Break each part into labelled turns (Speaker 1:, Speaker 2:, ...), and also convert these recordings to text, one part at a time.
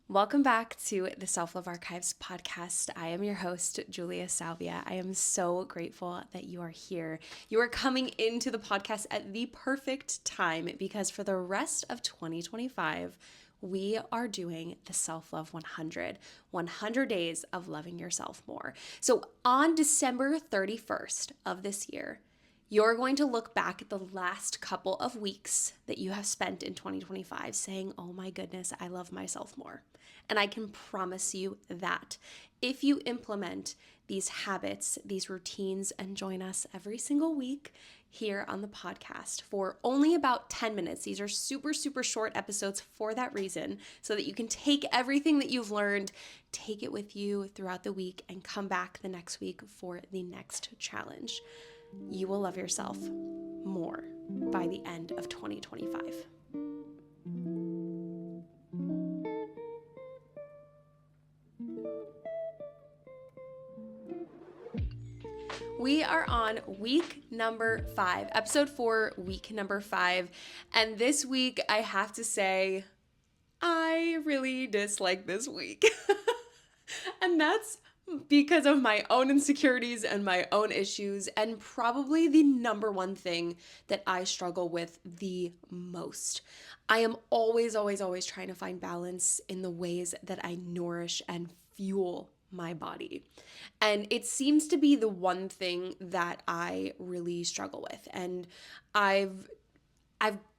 Speaker 1: Welcome back to the Self-Love Archives podcast. I am your host, Julia Salvia. I am so grateful that you are here. You are coming into the podcast at the perfect time because for the rest of 2025, we are doing the Self-Love 100, 100 days of loving yourself more. So on December 31st of this year, you're going to look back at the last couple of weeks that you have spent in 2025 saying, oh my goodness, I love myself more. And I can promise you that if you implement these habits, these routines, and join us every single week here on the podcast for only about 10 minutes. These are super, super short episodes for that reason, so that you can take everything that you've learned, take it with you throughout the week, and come back the next week for the next challenge. You will love yourself more by the end of 2025. We are on week number 5, episode 4, week number 5. And this week, I have to say, I really dislike this week. And that's because of my own insecurities and my own issues, and probably the number one thing that I struggle with the most. I am always, always, always trying to find balance in the ways that I nourish and fuel my body. And it seems to be the one thing that I really struggle with. And I've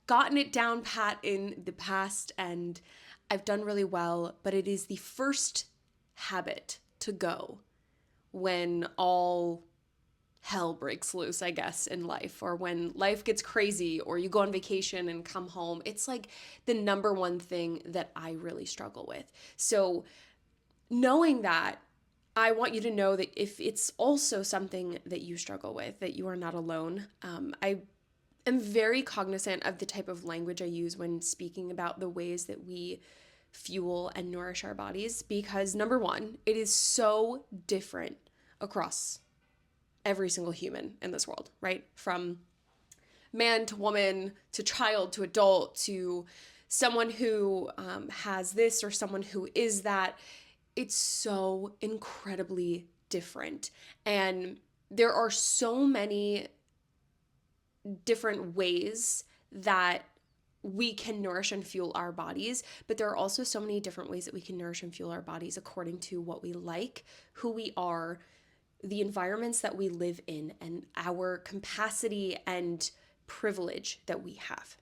Speaker 1: gotten it down pat in the past and I've done really well, but it is the first habit to go when all hell breaks loose, I guess, in life, or when life gets crazy, or you go on vacation and come home. It's like the number one thing that I really struggle with. So knowing that, I want you to know that if it's also something that you struggle with, that you are not alone. I am very cognizant of the type of language I use when speaking about the ways that we fuel and nourish our bodies, because number one, it is so different across every single human in this world, right? From man to woman to child to adult to someone who has this or someone who is that. It's so incredibly different. And there are so many different ways that we can nourish and fuel our bodies, but there are also so many different ways that we can nourish and fuel our bodies according to what we like, who we are, the environments that we live in, and our capacity and privilege that we have.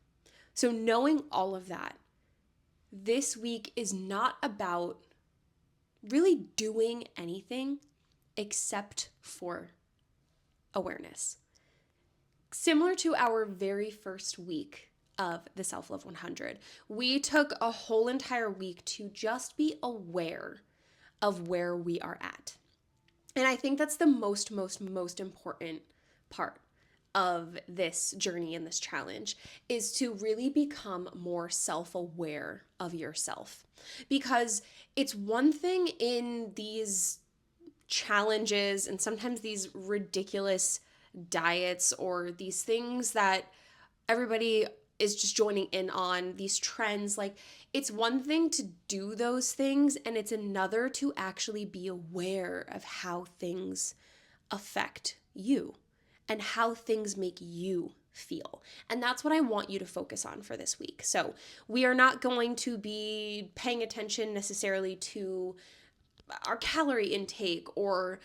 Speaker 1: So knowing all of that, this week is not about really doing anything except for awareness. Similar to our very first week of the Self-Love 100, we took a whole entire week to just be aware of where we are at. And I think that's the most important part of this journey and this challenge, is to really become more self-aware of yourself. Because it's one thing in these challenges and sometimes these ridiculous diets or these things that everybody is just joining in on, these trends. Like, it's one thing to do those things, and it's another to actually be aware of how things affect you and how things make you feel. And that's what I want you to focus on for this week. So we are not going to be paying attention necessarily to our calorie intake or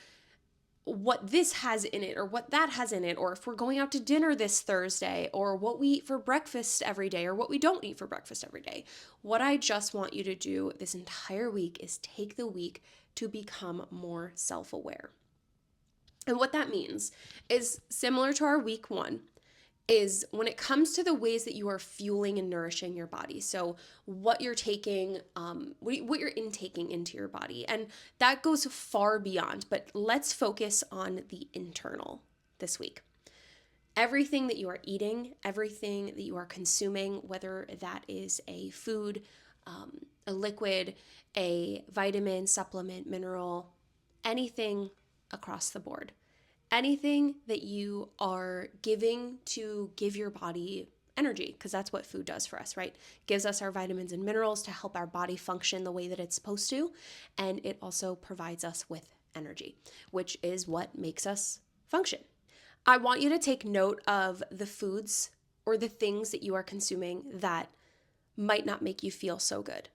Speaker 1: what this has in it or what that has in it, or if we're going out to dinner this Thursday, or what we eat for breakfast every day, or what we don't eat for breakfast every day. What I just want you to do this entire week is take the week to become more self-aware. And what that means is similar to our week 1, is when it comes to the ways that you are fueling and nourishing your body. So what you're taking, what you're intaking into your body. And that goes far beyond, but let's focus on the internal this week. Everything that you are eating, everything that you are consuming, whether that is a food, a liquid, a vitamin, supplement, mineral, anything across the board. Anything that you are giving to give your body energy, because that's what food does for us, right? It gives us our vitamins and minerals to help our body function the way that it's supposed to. And it also provides us with energy, which is what makes us function. I want you to take note of the foods or the things that you are consuming that might not make you feel so good.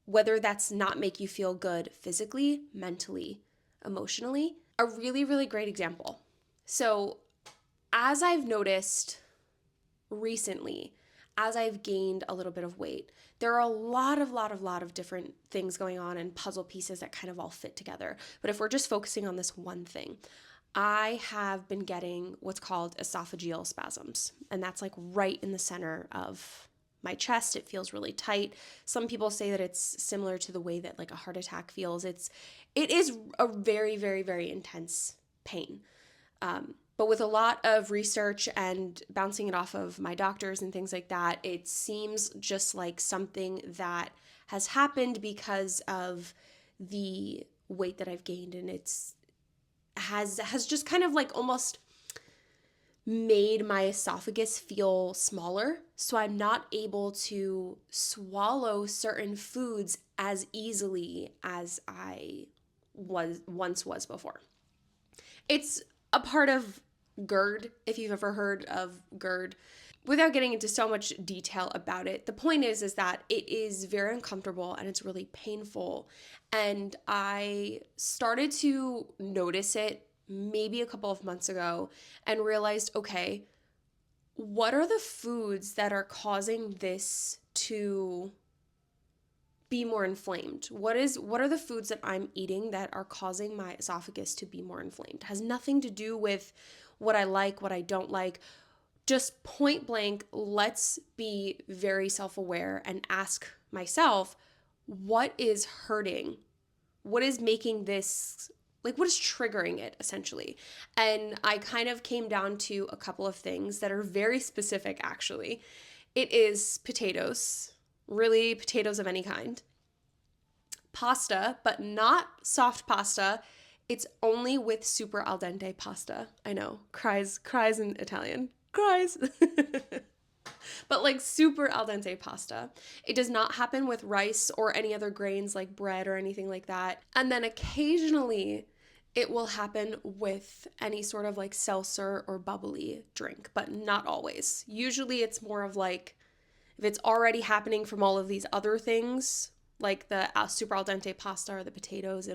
Speaker 1: Whether that's not make you feel good physically, mentally, emotionally. A really, really great example. So, as I've noticed recently, as I've gained a little bit of weight, there are a lot of different things going on and puzzle pieces that kind of all fit together. But if we're just focusing on this one thing, I have been getting what's called esophageal spasms, and that's like right in the center of my chest. It feels really tight. Some people say that it's similar to the way that like a heart attack feels. It is a very, very, very intense pain. But with a lot of research and bouncing it off of my doctors and things like that, it seems just like something that has happened because of the weight that I've gained, and has just kind of like almost made my esophagus feel smaller, so I'm not able to swallow certain foods as easily as I once was before. It's a part of GERD, if you've ever heard of GERD. Without getting into so much detail about it, the point is that it is very uncomfortable and it's really painful. And I started to notice it maybe a couple of months ago and realized, okay, what are the foods that are causing this to be more inflamed? What are the foods that I'm eating that are causing my esophagus to be more inflamed? It has nothing to do with what I like, what I don't like. Just point blank, let's be very self-aware and ask myself, what is hurting? What is making this, like, what is triggering it, essentially? And I kind of came down to a couple of things that are very specific, actually. It is potatoes, really potatoes of any kind. Pasta, but not soft pasta. It's only with super al dente pasta. I know, cries in Italian. Cries. But like super al dente pasta. It does not happen with rice or any other grains like bread or anything like that. And then occasionally it will happen with any sort of like seltzer or bubbly drink, but not always. Usually it's more of like, if it's already happening from all of these other things, like the super al dente pasta or the potatoes,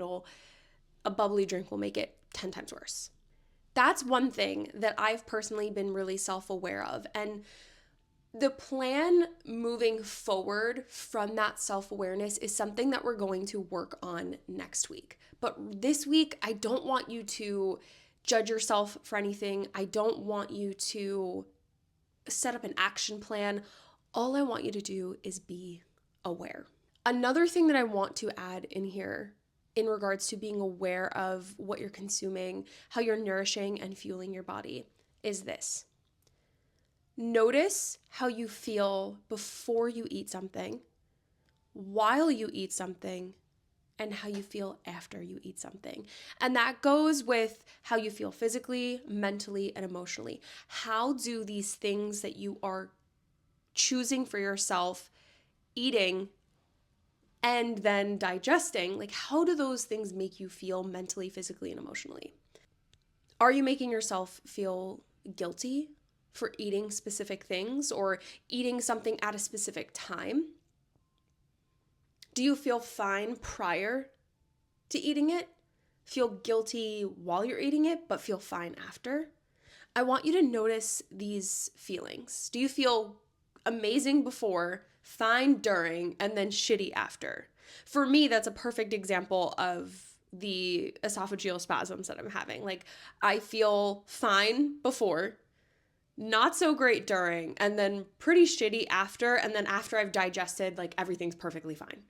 Speaker 1: a bubbly drink will make it 10 times worse. That's one thing that I've personally been really self-aware of. And the plan moving forward from that self-awareness is something that we're going to work on next week. But this week, I don't want you to judge yourself for anything. I don't want you to set up an action plan. All I want you to do is be aware. Another thing that I want to add in here in regards to being aware of what you're consuming, how you're nourishing and fueling your body, is this. Notice how you feel before you eat something, while you eat something, and how you feel after you eat something. And that goes with how you feel physically, mentally, and emotionally. How do these things that you are choosing for yourself, eating, and then digesting, like how do those things make you feel mentally, physically, and emotionally? Are you making yourself feel guilty for eating specific things or eating something at a specific time? Do you feel fine prior to eating it? Feel guilty while you're eating it, but feel fine after? I want you to notice these feelings. Do you feel amazing before, fine during, and then shitty after? For me, that's a perfect example of the esophageal spasms that I'm having. Like, I feel fine before, not so great during, and then pretty shitty after, and then after I've digested, like, everything's perfectly fine.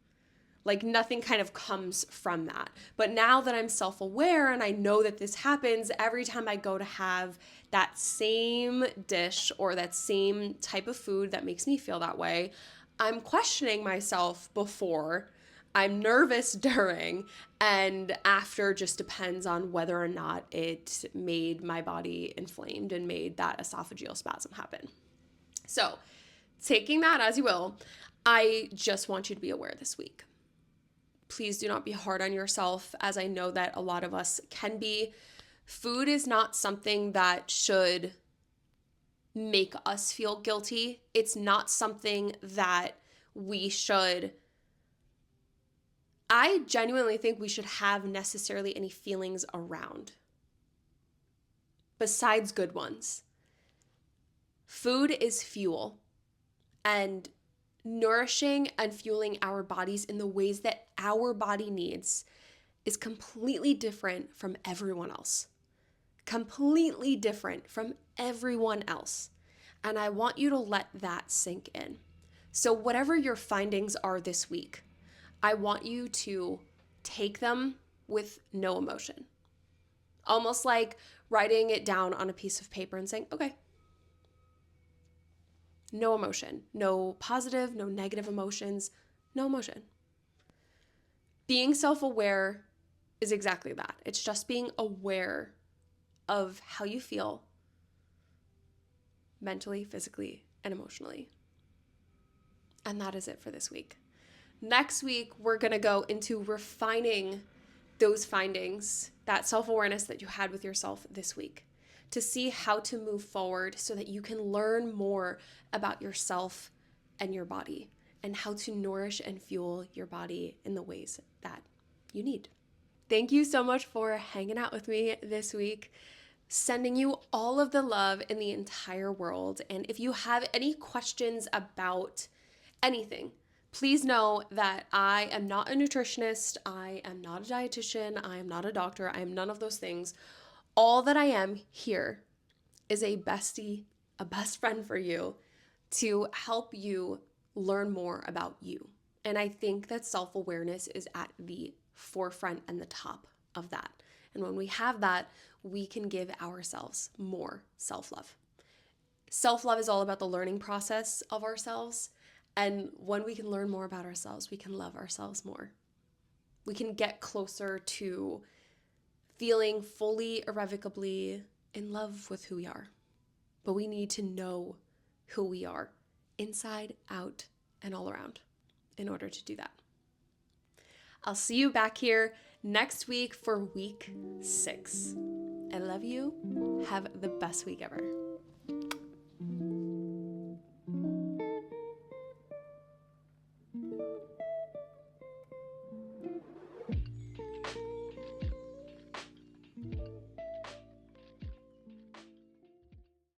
Speaker 1: Like, nothing kind of comes from that. But now that I'm self-aware and I know that this happens every time I go to have that same dish or that same type of food that makes me feel that way, I'm questioning myself before, I'm nervous during, and after just depends on whether or not it made my body inflamed and made that esophageal spasm happen. So taking that as you will, I just want you to be aware this week. Please do not be hard on yourself, as I know that a lot of us can be. Food is not something that should make us feel guilty. It's not something that we should, I genuinely think we should have necessarily any feelings around, besides good ones. Food is fuel, and nourishing and fueling our bodies in the ways that our body needs is completely different from everyone else. Completely different from everyone else. And I want you to let that sink in. So whatever your findings are this week, I want you to take them with no emotion. Almost like writing it down on a piece of paper and saying, okay, no emotion, no positive, no negative emotions, no emotion. Being self-aware is exactly that. It's just being aware of how you feel mentally, physically, and emotionally. And that is it for this week. Next week, we're going to go into refining those findings, that self-awareness that you had with yourself this week, to see how to move forward so that you can learn more about yourself and your body and how to nourish and fuel your body in the ways that you need. Thank you so much for hanging out with me this week. Sending you all of the love in the entire world. And if you have any questions about anything, please know that I am not a nutritionist. I am not a dietitian. I am not a doctor. I am none of those things. All that I am here is a bestie, a best friend for you to help you learn more about you. And I think that self-awareness is at the forefront and the top of that. And when we have that, we can give ourselves more self-love. Self-love is all about the learning process of ourselves. And when we can learn more about ourselves, we can love ourselves more. We can get closer to feeling fully, irrevocably in love with who we are. But we need to know who we are inside, out, and all around in order to do that. I'll see you back here next week for week 6. I love you. Have the best week ever.